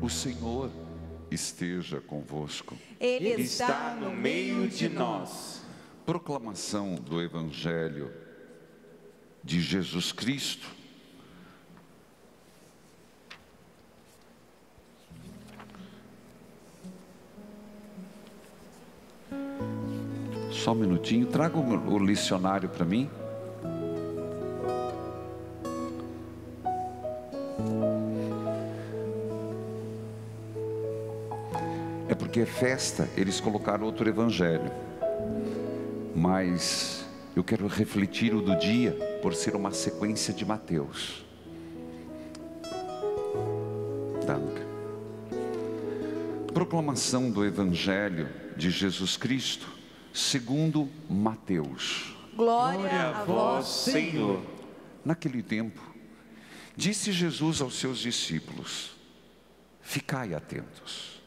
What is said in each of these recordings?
O Senhor esteja convosco. Ele está no meio de nós. Proclamação do Evangelho de Jesus Cristo. Só um minutinho, traga o licionário para mim. É porque é festa, eles colocaram outro evangelho. Mas eu quero refletir o do dia por ser uma sequência de Mateus. Danke. Proclamação do Evangelho de Jesus Cristo segundo Mateus. Glória a vós, Senhor. Naquele tempo, disse Jesus aos seus discípulos: ficai atentos,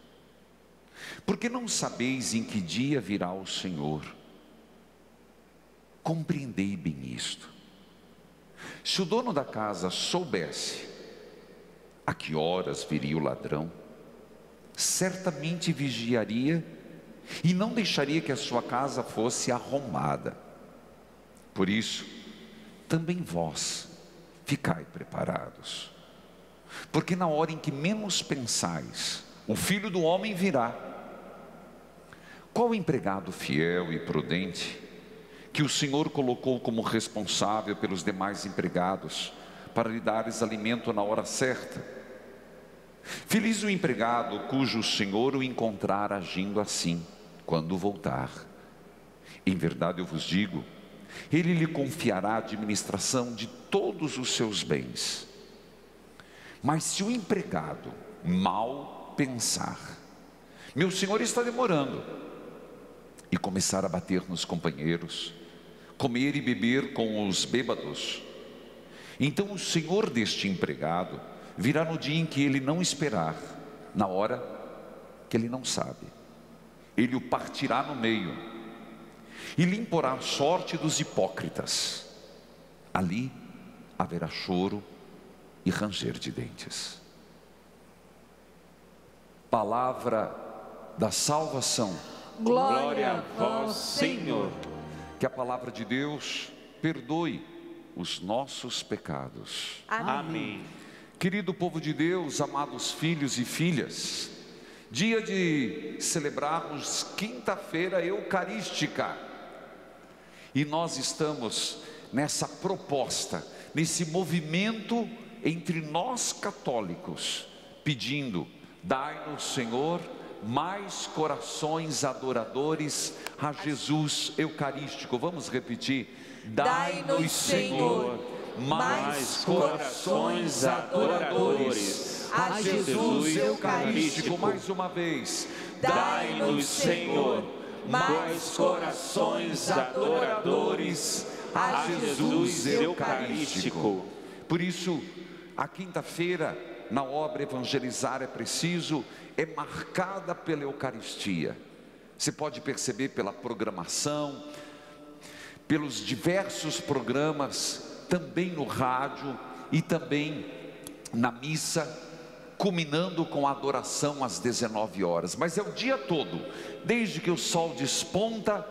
porque não sabeis em que dia virá o Senhor. Compreendei bem isto. Se o dono da casa soubesse a que horas viria o ladrão, certamente vigiaria e não deixaria que a sua casa fosse arrombada. Por isso, também vós ficai preparados, porque na hora em que menos pensais, o Filho do Homem virá. Qual empregado fiel e prudente que o Senhor colocou como responsável pelos demais empregados para lhe dares alimento na hora certa? Feliz o empregado cujo Senhor o encontrar agindo assim, quando voltar. Em verdade eu vos digo, ele lhe confiará a administração de todos os seus bens. Mas se o empregado mal pensar, meu senhor está demorando, e começar a bater nos companheiros, comer e beber com os bêbados, então o senhor deste empregado virá no dia em que ele não esperar, na hora que ele não sabe. Ele o partirá no meio e lhe imporá a sorte dos hipócritas. Ali haverá choro e ranger de dentes. Palavra da salvação. Glória a vós, Senhor. Que a palavra de Deus perdoe os nossos pecados. Amém. Querido povo de Deus, amados filhos e filhas, dia de celebrarmos quinta-feira eucarística, e nós estamos nessa proposta, nesse movimento entre nós católicos, pedindo: dai-nos, Senhor, mais corações adoradores a Jesus eucarístico. Vamos repetir: dai-nos, Senhor, mais corações adoradores a Jesus eucarístico. Mais uma vez: dai-nos, Senhor, mais corações adoradores a Jesus eucarístico. Por isso, a quinta-feira, na obra Evangelizar é Preciso, é marcada pela Eucaristia. Você pode perceber pela programação, pelos diversos programas, também no rádio e também na missa, culminando com a adoração às 19 horas. Mas é o dia todo, desde que o sol desponta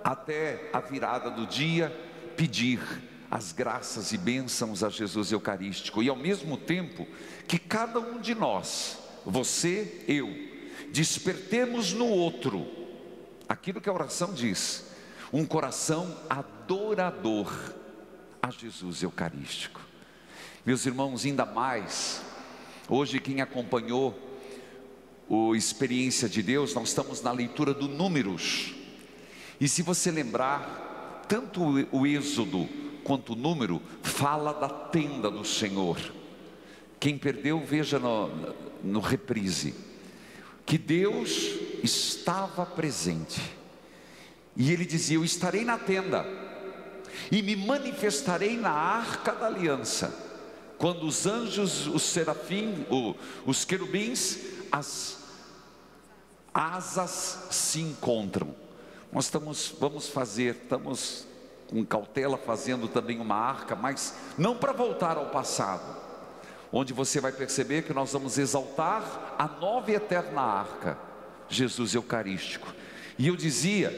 até a virada do dia, pedir as graças e bênçãos a Jesus eucarístico. E ao mesmo tempo que cada um de nós, você, eu, despertemos no outro aquilo que a oração diz: um coração adorador a Jesus eucarístico. Meus irmãos, ainda mais hoje, quem acompanhou o Experiência de Deus, nós estamos na leitura do Números, e se você lembrar, tanto o Êxodo quanto o Número fala da tenda do Senhor. Quem perdeu, veja no reprise, que Deus estava presente, e Ele dizia: eu estarei na tenda, e me manifestarei na arca da aliança, quando os anjos, os serafim, os querubins, as asas se encontram. Nós estamos com cautela fazendo também uma arca, mas não para voltar ao passado. onde você vai perceber que nós vamos exaltar a nova e eterna arca, Jesus Eucarístico. E eu dizia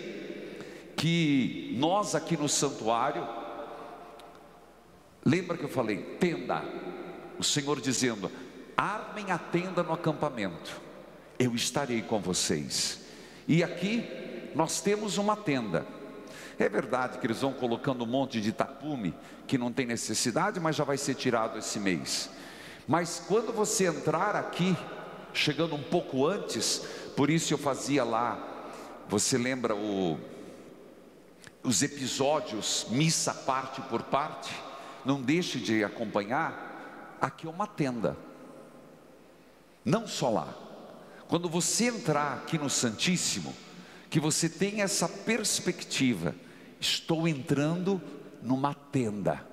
que nós aqui no santuário, lembra que eu falei, tenda, o Senhor dizendo, armem a tenda no acampamento, eu estarei com vocês. E aqui nós temos uma tenda. É verdade que eles vão colocando um monte de tapume, que não tem necessidade, mas já vai ser tirado esse mês. Mas quando você entrar aqui, chegando um pouco antes, por isso eu fazia lá, você lembra os episódios, missa parte por parte, não deixe de acompanhar. Aqui é uma tenda, não só lá. Quando você entrar aqui no Santíssimo, que você tenha essa perspectiva, estou entrando numa tenda,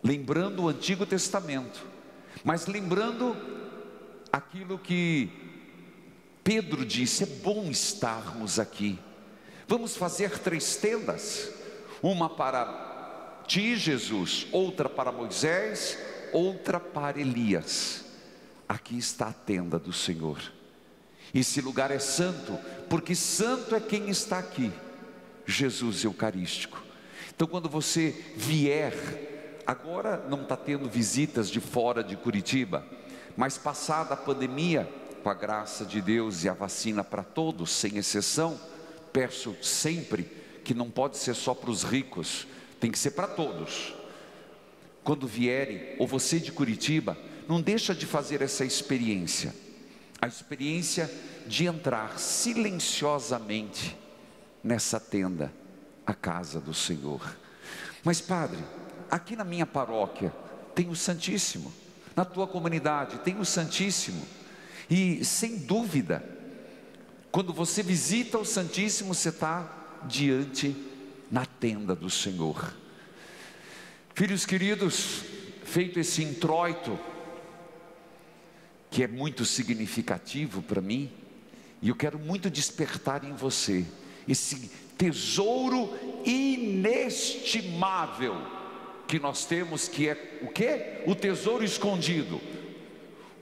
lembrando o Antigo Testamento, mas lembrando aquilo que Pedro disse, é bom estarmos aqui. Vamos fazer 3 tendas, uma para ti, Jesus, outra para Moisés, outra para Elias. Aqui está a tenda do Senhor. Esse lugar é santo, porque santo é quem está aqui, Jesus Eucarístico. Então quando você vier, agora não está tendo visitas de fora de Curitiba, mas passada a pandemia, com a graça de Deus e a vacina para todos, sem exceção, peço sempre que não pode ser só para os ricos, tem que ser para todos. Quando vierem, ou você de Curitiba, não deixa de fazer essa experiência, a experiência de entrar silenciosamente nessa tenda, a casa do Senhor. Mas padre, aqui na minha paróquia tem o Santíssimo, na tua comunidade tem o Santíssimo, e sem dúvida, quando você visita o Santíssimo, você está diante na tenda do Senhor. Filhos queridos, feito esse introito, que é muito significativo para mim, e eu quero muito despertar em você esse tesouro inestimável que nós temos, que é o quê? O tesouro escondido,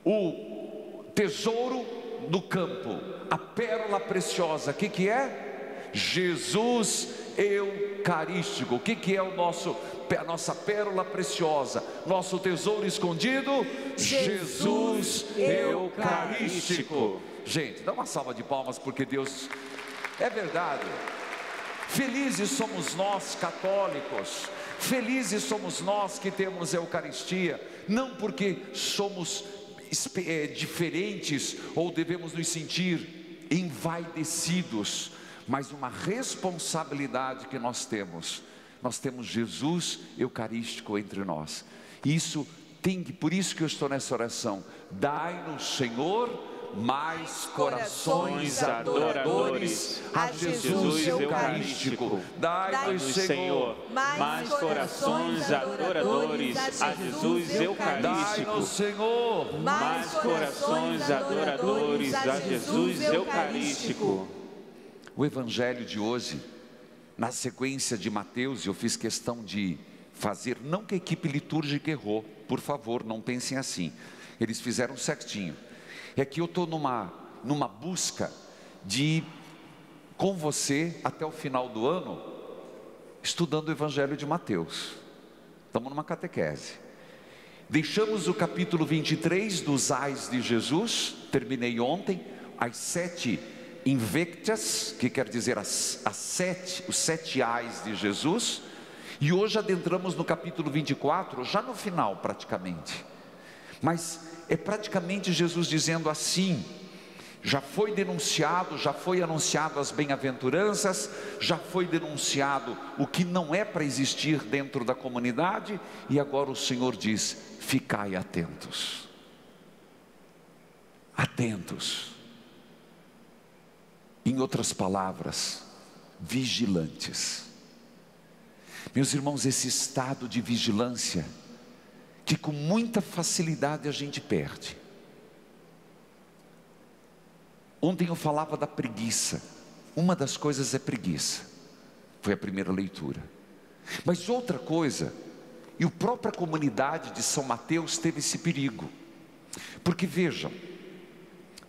o tesouro do campo, a pérola preciosa. O que é? Jesus Eucarístico. O que é a nossa pérola preciosa, nosso tesouro escondido? Jesus Eucarístico. Gente, dá uma salva de palmas, porque Deus, é verdade. Felizes somos nós católicos, felizes somos nós que temos a Eucaristia, não porque somos diferentes ou devemos nos sentir envaidecidos, mas uma responsabilidade que nós temos Jesus Eucarístico entre nós. Isso tem que, por isso que eu estou nessa oração, dai-nos, Senhor, mais corações adoradores a Jesus Eucarístico. Dai-nos, Senhor, mais corações adoradores a Jesus Eucarístico. Dai-nos, Senhor, mais corações adoradores a Jesus Eucarístico. O Evangelho de hoje, na sequência de Mateus, eu fiz questão de fazer, não que a equipe litúrgica errou, por favor, não pensem assim, eles fizeram certinho. É que eu estou numa busca de, com você, até o final do ano, estudando o Evangelho de Mateus. Estamos numa catequese. Deixamos o capítulo 23 dos ais de Jesus, terminei ontem, as 7 invictas, que quer dizer os 7 ais de Jesus, e hoje adentramos no capítulo 24, já no final praticamente, mas é praticamente Jesus dizendo assim: já foi denunciado, já foi anunciado as bem-aventuranças, já foi denunciado o que não é para existir dentro da comunidade, e agora o Senhor diz: ficai atentos, atentos. Em outras palavras, vigilantes. Meus irmãos, esse estado de vigilância, que com muita facilidade a gente perde. Ontem eu falava da preguiça. Uma das coisas é preguiça, foi a primeira leitura. Mas outra coisa E a própria comunidade de São Mateus teve esse perigo. Porque vejam,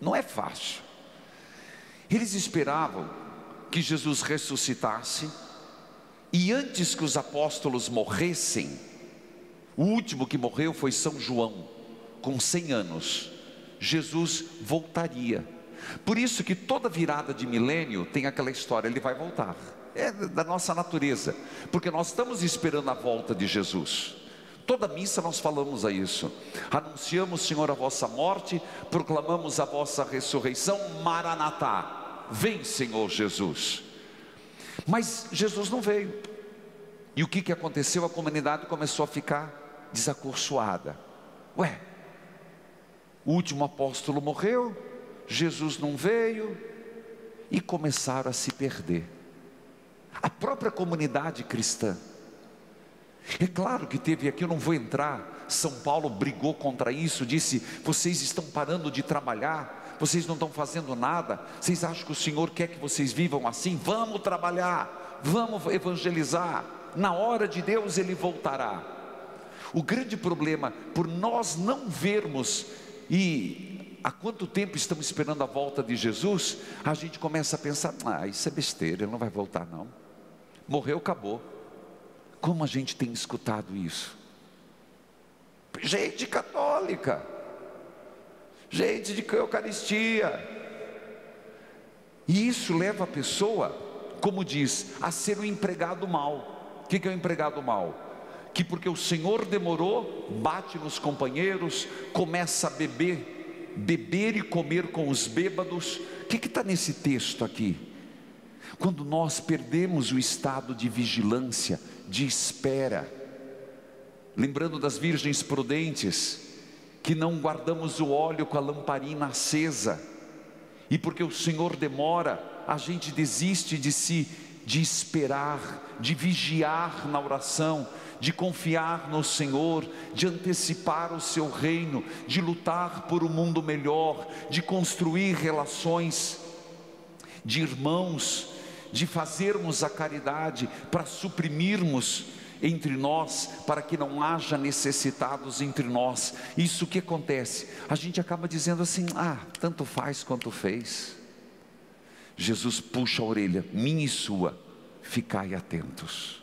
não é fácil. Eles esperavam que Jesus ressuscitasse, e antes que os apóstolos morressem, o último que morreu foi São João, com 100 anos, Jesus voltaria. Por isso que toda virada de milênio tem aquela história, ele vai voltar. É da nossa natureza, porque nós estamos esperando a volta de Jesus. Toda missa nós falamos a isso. Anunciamos, Senhor, a vossa morte, proclamamos a vossa ressurreição. Maranatá, vem, Senhor Jesus. Mas Jesus não veio. E o que aconteceu? A comunidade começou a ficar desacorçoada. Ué, o último apóstolo morreu, Jesus não veio, e começaram a se perder. A própria comunidade cristã. É claro que teve aqui, eu não vou entrar, São Paulo brigou contra isso, disse: vocês estão parando de trabalhar, vocês não estão fazendo nada, vocês acham que o Senhor quer que vocês vivam assim? Vamos trabalhar, vamos evangelizar, na hora de Deus Ele voltará. O grande problema, por nós não vermos, e há quanto tempo estamos esperando a volta de Jesus, a gente começa a pensar: isso é besteira, Ele não vai voltar não, morreu, acabou. Como a gente tem escutado isso? Gente católica, gente de Eucaristia, e isso leva a pessoa, como diz, a ser um empregado mau. O que é um empregado mau? Que porque o Senhor demorou, bate nos companheiros, começa a beber e comer com os bêbados. O que está nesse texto aqui? Quando nós perdemos o estado de vigilância, de espera, lembrando das virgens prudentes, que não guardamos o óleo com a lamparina acesa, e porque o Senhor demora, a gente desiste de esperar, de vigiar na oração, de confiar no Senhor, de antecipar o seu reino, de lutar por um mundo melhor, de construir relações de irmãos, de fazermos a caridade para suprimirmos entre nós, para que não haja necessitados entre nós. Isso que acontece, a gente acaba dizendo assim: tanto faz quanto fez. Jesus puxa a orelha, minha e sua, ficai atentos,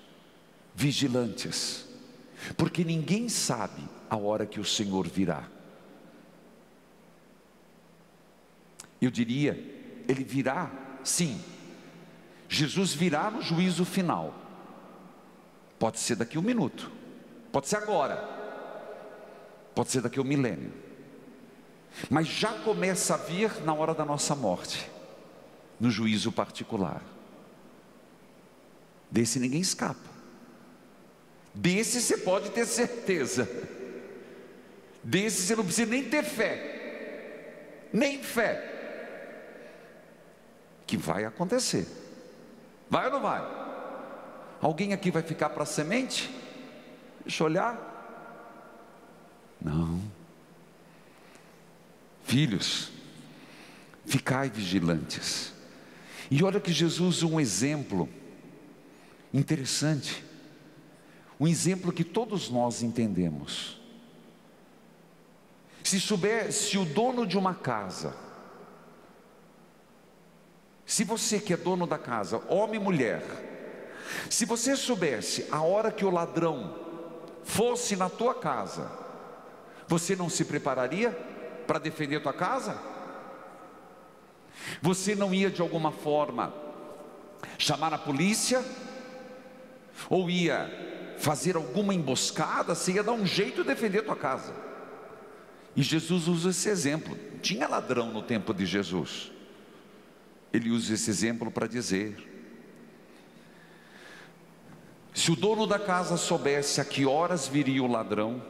vigilantes, porque ninguém sabe a hora que o Senhor virá. Eu diria, Ele virá, sim, Jesus virá no juízo final. Pode ser daqui a um minuto, pode ser agora, pode ser daqui a um milênio, mas já começa a vir na hora da nossa morte, no juízo particular. Desse ninguém escapa, desse você pode ter certeza, desse você não precisa nem ter fé, nem fé, que vai acontecer. Vai ou não vai? Alguém aqui vai ficar para a semente? Deixa eu olhar. Não. Filhos, ficai vigilantes. E olha que Jesus usa um exemplo interessante, um exemplo que todos nós entendemos. Se o dono de uma casa, se você que é dono da casa, homem e mulher, se você soubesse a hora que o ladrão fosse na tua casa, você não se prepararia para defender a tua casa? Você não ia de alguma forma chamar a polícia? Ou ia fazer alguma emboscada? Você ia dar um jeito de defender a tua casa. E Jesus usa esse exemplo. Tinha ladrão no tempo de Jesus. Ele usa esse exemplo para dizer: se o dono da casa soubesse a que horas viria o ladrão,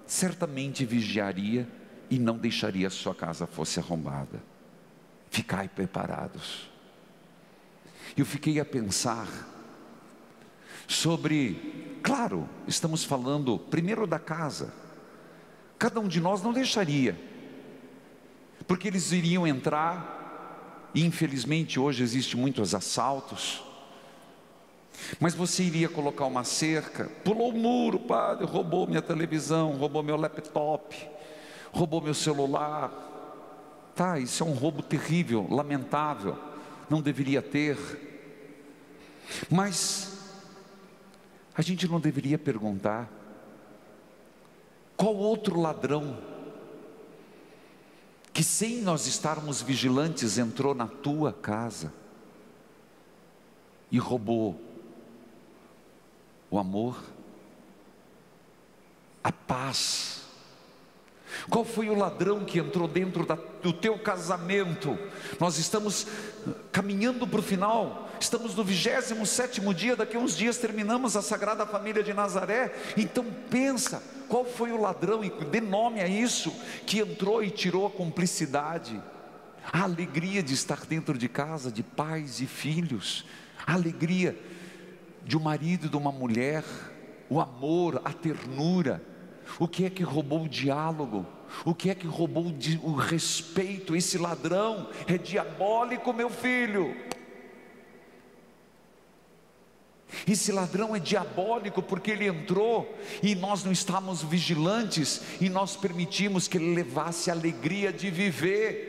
certamente vigiaria e não deixaria a sua casa fosse arrombada. Ficai preparados. Eu fiquei a pensar sobre, claro, estamos falando primeiro da casa. Cada um de nós não deixaria, porque eles iriam entrar, e infelizmente hoje existem muitos assaltos, Mas você iria colocar uma cerca, pulou o muro, padre, roubou minha televisão, roubou meu laptop, roubou meu celular. Tá, isso é um roubo terrível, lamentável, não deveria ter. Mas a gente não deveria perguntar: qual outro ladrão que, sem nós estarmos vigilantes, entrou na tua casa e roubou o amor, a paz? Qual foi o ladrão que entrou dentro do teu casamento? Nós estamos caminhando para o final, estamos no 27º dia, daqui a uns dias terminamos a Sagrada Família de Nazaré. Então pensa, qual foi o ladrão, e dê nome a isso, que entrou e tirou a cumplicidade, a alegria de estar dentro de casa, de pais e filhos, a alegria de um marido e de uma mulher, o amor, a ternura. O que é que roubou o diálogo? O que é que roubou o respeito? Esse ladrão é diabólico, meu filho. Esse ladrão é diabólico porque ele entrou e nós não estávamos vigilantes, e nós permitimos que ele levasse a alegria de viver.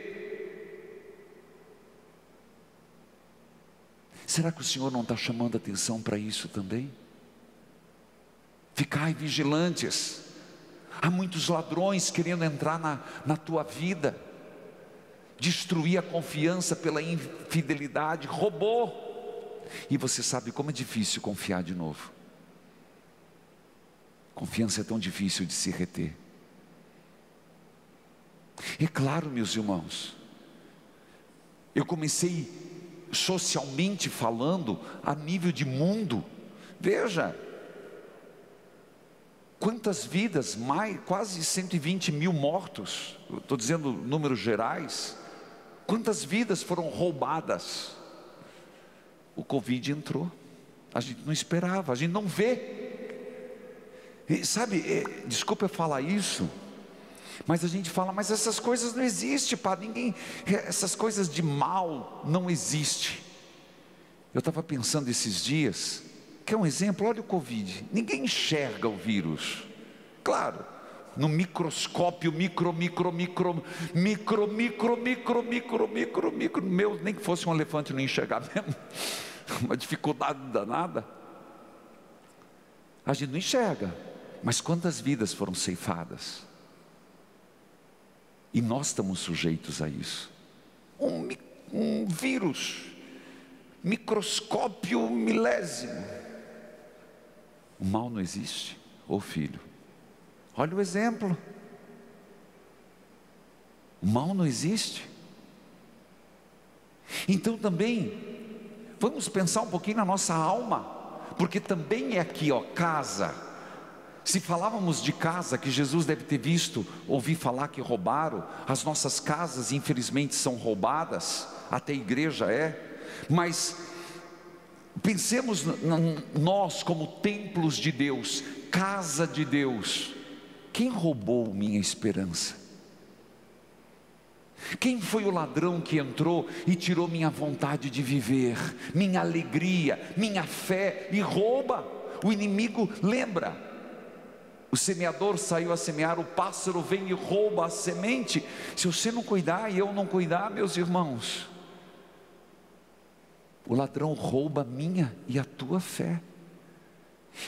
Será que o Senhor não está chamando atenção para isso também? Ficai vigilantes. Há muitos ladrões querendo entrar na tua vida, destruir a confiança pela infidelidade. Roubou. E você sabe como é difícil confiar de novo. Confiança é tão difícil de se reter. É claro, meus irmãos, eu comecei socialmente falando, a nível de mundo. Veja quantas vidas, quase 120 mil mortos, estou dizendo números gerais. Quantas vidas foram roubadas? O Covid entrou, a gente não esperava, a gente não vê. E sabe, desculpa eu falar isso, mas a gente fala, mas essas coisas não existem, pá, essas coisas de mal não existem. Eu estava pensando esses dias, quer um exemplo? Olha o Covid, ninguém enxerga o vírus, claro, no microscópio, micro, meu, nem que fosse um elefante não enxergar mesmo, uma dificuldade danada. A gente não enxerga, mas quantas vidas foram ceifadas? E nós estamos sujeitos a isso. Um vírus, microscópio milésimo. O mal não existe, ô filho. Olha o exemplo. O mal não existe. Então também, vamos pensar um pouquinho na nossa alma, porque também é aqui, ó, casa. Se falávamos de casa, que Jesus deve ter visto, ouvi falar que roubaram, as nossas casas infelizmente são roubadas, até a igreja mas pensemos nós como templos de Deus, casa de Deus. Quem roubou minha esperança? Quem foi o ladrão que entrou e tirou minha vontade de viver, minha alegria, minha fé, e rouba? O inimigo, lembra? O semeador saiu a semear, o pássaro vem e rouba a semente. Se você não cuidar e eu não cuidar, meus irmãos, o ladrão rouba a minha e a tua fé,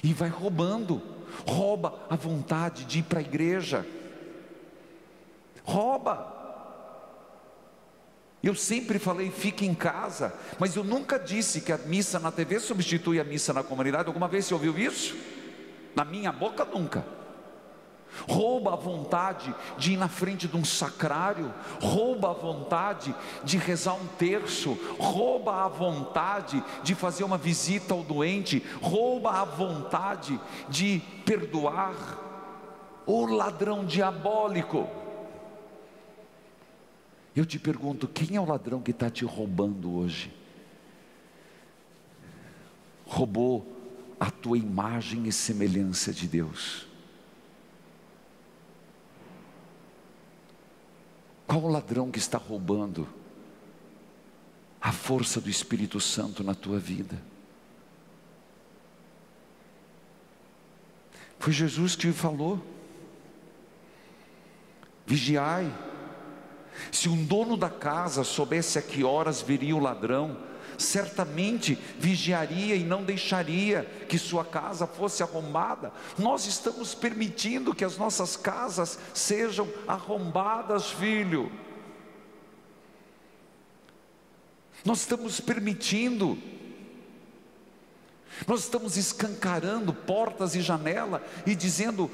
e vai roubando, rouba a vontade de ir para a igreja, rouba. Eu sempre falei, fique em casa, mas eu nunca disse que a missa na TV substitui a missa na comunidade. Alguma vez você ouviu isso? Na minha boca nunca. Rouba a vontade de ir na frente de um sacrário, rouba a vontade de rezar um terço, rouba a vontade de fazer uma visita ao doente, rouba a vontade de perdoar. O ladrão diabólico. Eu te pergunto, quem é o ladrão que está te roubando hoje? Roubou a tua imagem e semelhança de Deus. Qual o ladrão que está roubando a força do Espírito Santo na tua vida? Foi Jesus que falou: vigiai. Se um dono da casa soubesse a que horas viria o ladrão, certamente vigiaria e não deixaria que sua casa fosse arrombada. Nós estamos permitindo que as nossas casas sejam arrombadas, filho. Nós estamos permitindo, nós estamos escancarando portas e janela e dizendo: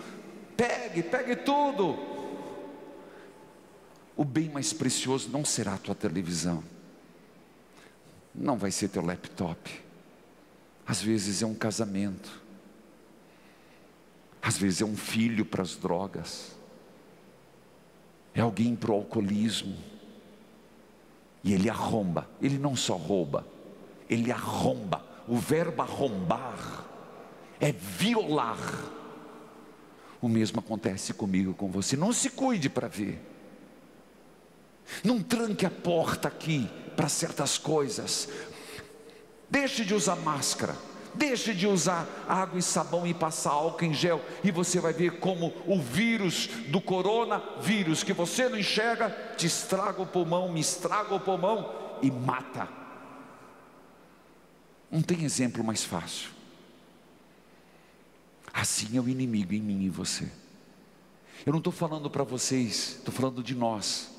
pegue tudo. O bem mais precioso não será a tua televisão, não vai ser teu laptop. Às vezes é um casamento, às vezes é um filho para as drogas, é alguém para o alcoolismo. E ele arromba. Ele não só rouba, ele arromba. O verbo arrombar é violar. O mesmo acontece comigo, com você. Não se cuide para ver. Não tranque a porta aqui para certas coisas. Deixe de usar máscara, deixe de usar água e sabão e passar álcool em gel, e você vai ver como o vírus do coronavírus, que você não enxerga, te estraga o pulmão, me estraga o pulmão e mata. Não tem exemplo mais fácil. Assim é o inimigo em mim e você. Eu não estou falando para vocês, estou falando de nós.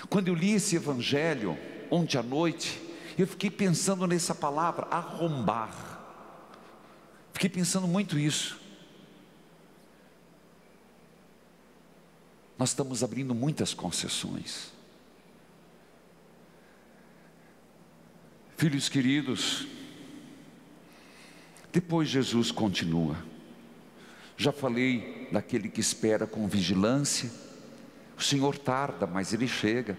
Quando eu li esse evangelho ontem à noite, eu fiquei pensando nessa palavra, arrombar. Fiquei pensando muito isso. Nós estamos abrindo muitas concessões. Filhos queridos, depois Jesus continua. Já falei daquele que espera com vigilância. O Senhor tarda, mas Ele chega.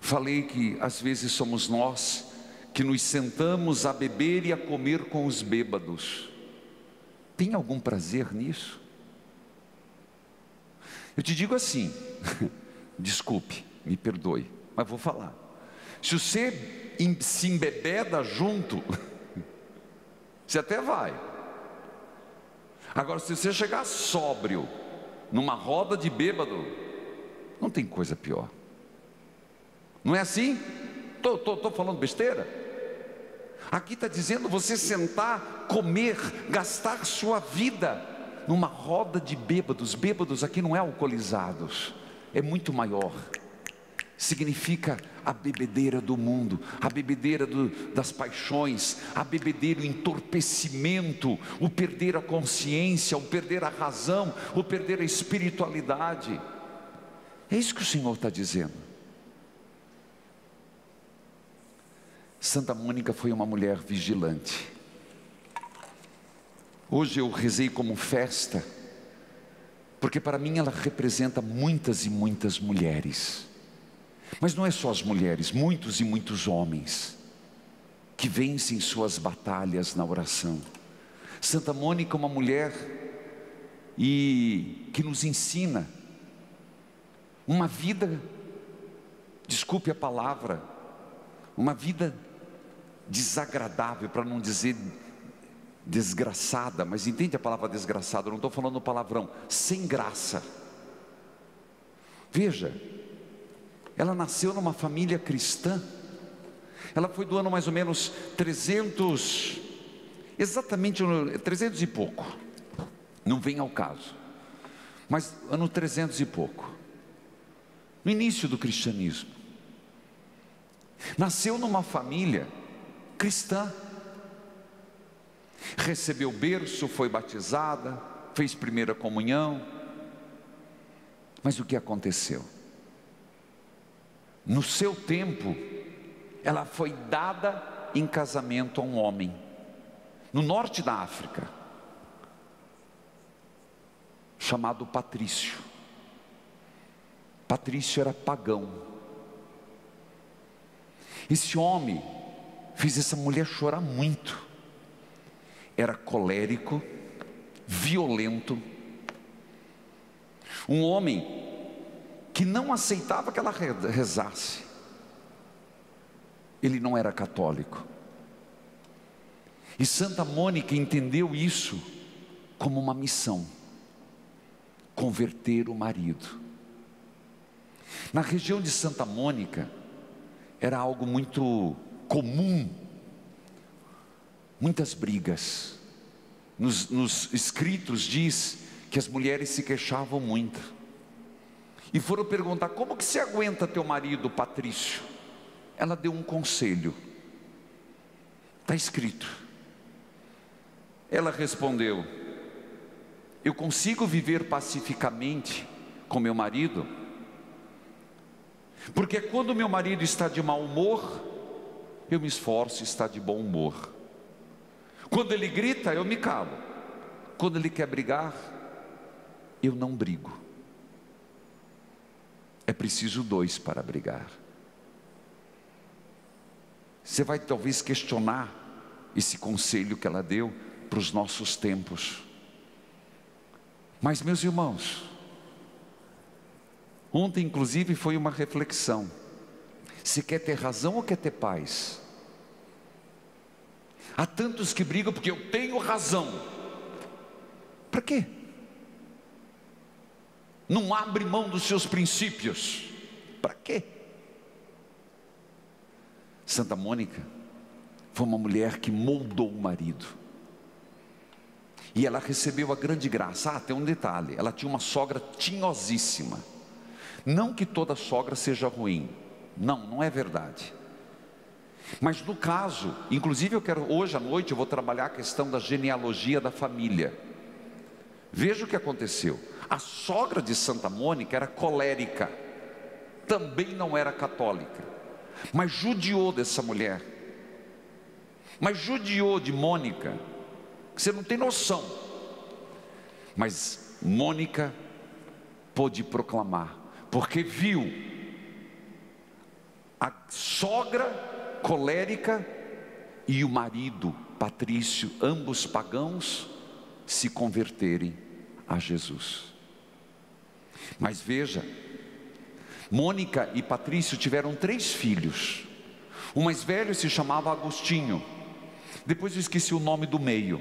Falei que às vezes somos nós que nos sentamos a beber e a comer com os bêbados. Tem algum prazer nisso? Eu te digo assim, desculpe, me perdoe, mas vou falar. Se você se embebeda junto, você até vai. Agora, se você chegar sóbrio numa roda de bêbado, não tem coisa pior. Não é assim? Estou falando besteira? Aqui está dizendo você sentar, comer, gastar sua vida numa roda de bêbados. Bêbados aqui não é alcoolizados, é muito maior. Significa a bebedeira do mundo, a bebedeira das paixões, a bebedeira, o entorpecimento, o perder a consciência, o perder a razão, o perder a espiritualidade. É isso que o Senhor está dizendo. Santa Mônica foi uma mulher vigilante. Hoje eu rezei como festa, porque para mim ela representa muitas e muitas mulheres. Mas não é só as mulheres, muitos e muitos homens que vencem suas batalhas na oração. Santa Mônica é uma mulher que nos ensina uma vida, desculpe a palavra, uma vida desagradável, para não dizer desgraçada, mas entende a palavra desgraçada, eu não estou falando palavrão, sem graça. Veja, ela nasceu numa família cristã. Ela foi do ano mais ou menos 300, exatamente 300 e pouco, não vem ao caso, mas ano 300 e pouco, no início do cristianismo. Nasceu numa família cristã, recebeu berço, foi batizada, fez primeira comunhão. Mas o que aconteceu? No seu tempo, ela foi dada em casamento a um homem, no norte da África, chamado Patrício. Patrício era pagão. Esse homem fez essa mulher chorar muito. Era colérico, violento, um homem que não aceitava que ela rezasse. Ele não era católico. E Santa Mônica entendeu isso como uma missão: converter o marido. Na região de Santa Mônica, era algo muito comum, muitas brigas. Nos escritos diz que as mulheres se queixavam muito. E foram perguntar: como que se aguenta teu marido, Patrício? Ela deu um conselho. Está escrito. Ela respondeu: eu consigo viver pacificamente com meu marido, porque quando meu marido está de mau humor, eu me esforço em estar de bom humor. Quando ele grita, eu me calo. Quando ele quer brigar, eu não brigo. É preciso dois para brigar. Você vai talvez questionar esse conselho que ela deu para os nossos tempos. Mas, meus irmãos, ontem inclusive foi uma reflexão: você quer ter razão ou quer ter paz? Há tantos que brigam porque eu tenho razão. Para quê? Não abre mão dos seus princípios. Para quê? Santa Mônica foi uma mulher que moldou o marido. E ela recebeu a grande graça. Tem um detalhe: ela tinha uma sogra tinhosíssima. Não que toda sogra seja ruim, não é verdade. Mas no caso, inclusive hoje à noite eu vou trabalhar a questão da genealogia da família. Veja o que aconteceu. A sogra de Santa Mônica era colérica, também não era católica, mas judiou dessa mulher, mas judiou de Mônica, que você não tem noção. Mas Mônica pôde proclamar, porque viu a sogra colérica e o marido Patrício, ambos pagãos, se converterem a Jesus. Mas veja, Mônica e Patrício tiveram 3 filhos. O mais velho se chamava Agostinho, depois eu esqueci o nome do meio,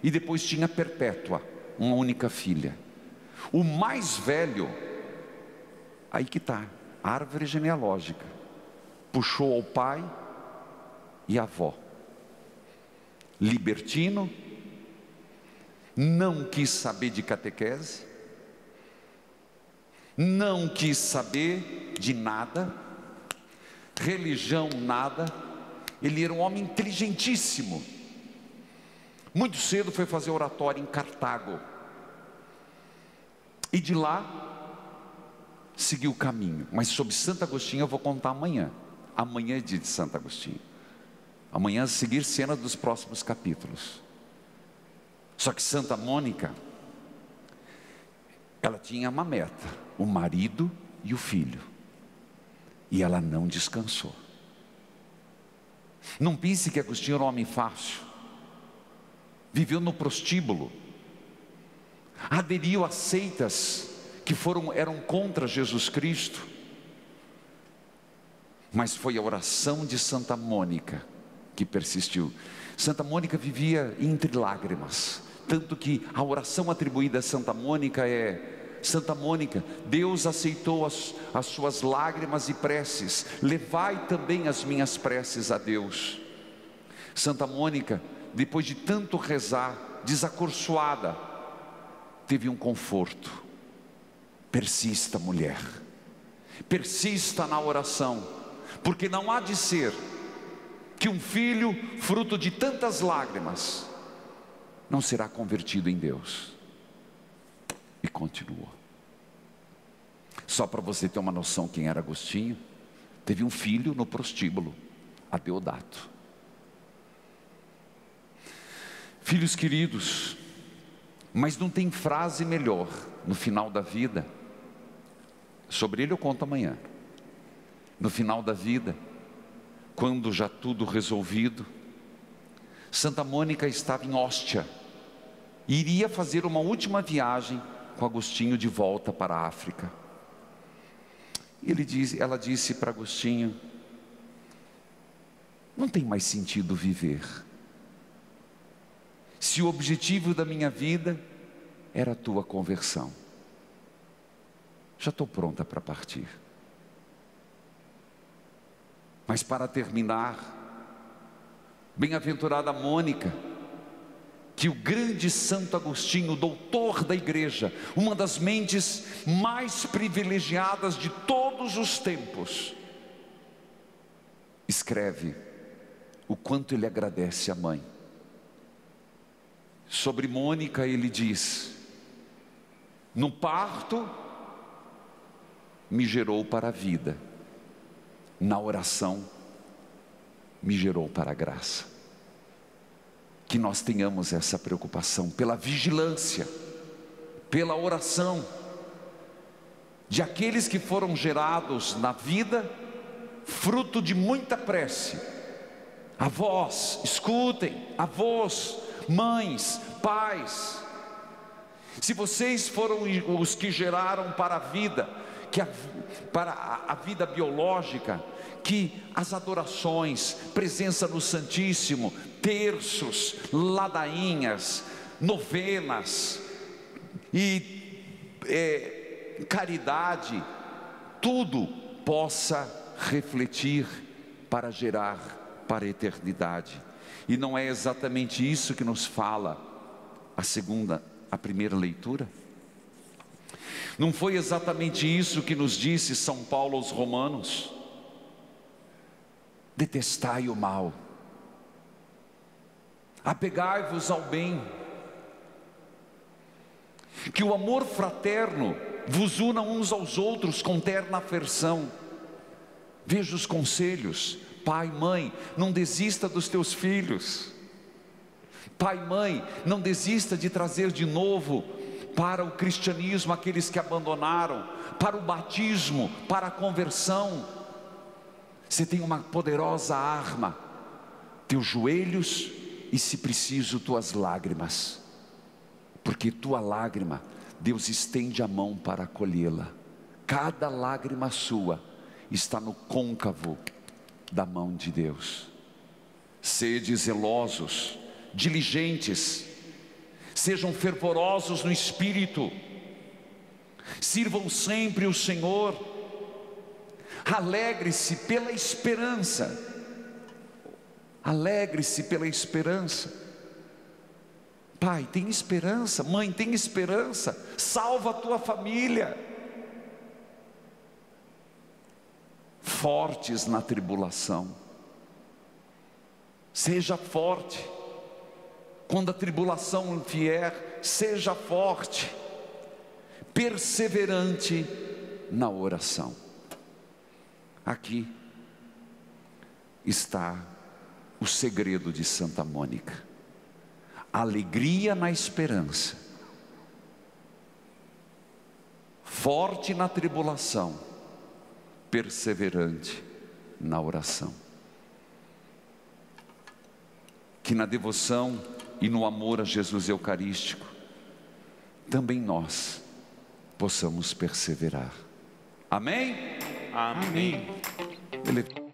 e depois tinha Perpétua, uma única filha. O mais velho, aí que está, árvore genealógica, puxou ao pai e à avó. Libertino, não quis saber de catequese, não quis saber de nada, religião nada. Ele era um homem inteligentíssimo. Muito cedo foi fazer oratório em Cartago, e de lá seguiu o caminho. Mas sobre Santo Agostinho eu vou contar amanhã. Amanhã é dia de Santo Agostinho. Amanhã seguir cenas dos próximos capítulos. Só que Santa Mônica, ela tinha uma meta: o marido e o filho. E ela não descansou. Não pense que Agostinho era um homem fácil. Viveu no prostíbulo, aderiu a seitas que eram contra Jesus Cristo. Mas foi a oração de Santa Mônica que persistiu. Santa Mônica vivia entre lágrimas, tanto que a oração atribuída a Santa Mônica é: Santa Mônica, Deus aceitou as suas lágrimas e preces, levai também as minhas preces a Deus. Santa Mônica, depois de tanto rezar, desacorçoada, teve um conforto. Persista, mulher, persista na oração, porque não há de ser que um filho, fruto de tantas lágrimas, não será convertido em Deus. E continuou. Só para você ter uma noção quem era Agostinho, teve um filho no prostíbulo, Adeodato. Filhos queridos, mas não tem frase melhor no final da vida. Sobre ele eu conto amanhã. No final da vida, quando já tudo resolvido, Santa Mônica estava em Óstia e iria fazer uma última viagem com Agostinho de volta para a África. Ela disse para Agostinho: não tem mais sentido viver. se o objetivo da minha vida era a tua conversão. Já estou pronta para partir. Mas para terminar, bem-aventurada Mônica, que o grande Santo Agostinho, doutor da igreja, uma das mentes mais privilegiadas de todos os tempos, escreve o quanto ele agradece a mãe. Sobre Mônica ele diz: no parto me gerou para a vida, na oração me gerou para a graça. Que nós tenhamos essa preocupação pela vigilância, pela oração de aqueles que foram gerados na vida fruto de muita prece. Avós, escutem, avós, mães, pais, se vocês foram os que geraram para a vida, para a vida biológica, que as adorações, presença no Santíssimo, terços, ladainhas, novenas e caridade, tudo possa refletir para gerar para a eternidade. E não é exatamente isso que nos fala a primeira leitura? Não foi exatamente isso que nos disse São Paulo aos Romanos? Detestai o mal, apegai-vos ao bem, que o amor fraterno vos una uns aos outros com terna afeição. Veja os conselhos. Pai, mãe, não desista dos teus filhos. Pai, mãe, não desista de trazer de novo para o cristianismo aqueles que abandonaram, para o batismo, para a conversão. Você tem uma poderosa arma: teus joelhos e, se preciso, tuas lágrimas, porque tua lágrima, Deus estende a mão para acolhê-la. Cada lágrima sua está no côncavo da mão de Deus. Sede zelosos, diligentes, sejam fervorosos no espírito, sirvam sempre o Senhor, alegre-se pela esperança, alegre-se pela esperança. Pai, tem esperança, mãe, tem esperança, salva a tua família. Fortes na tribulação, seja forte, quando a tribulação vier, seja forte, perseverante na oração. Aqui está o segredo de Santa Mônica: alegria na esperança, forte na tribulação, perseverante na oração. Que na devoção e no amor a Jesus Eucarístico, também nós possamos perseverar. Amém? Amém. Ele...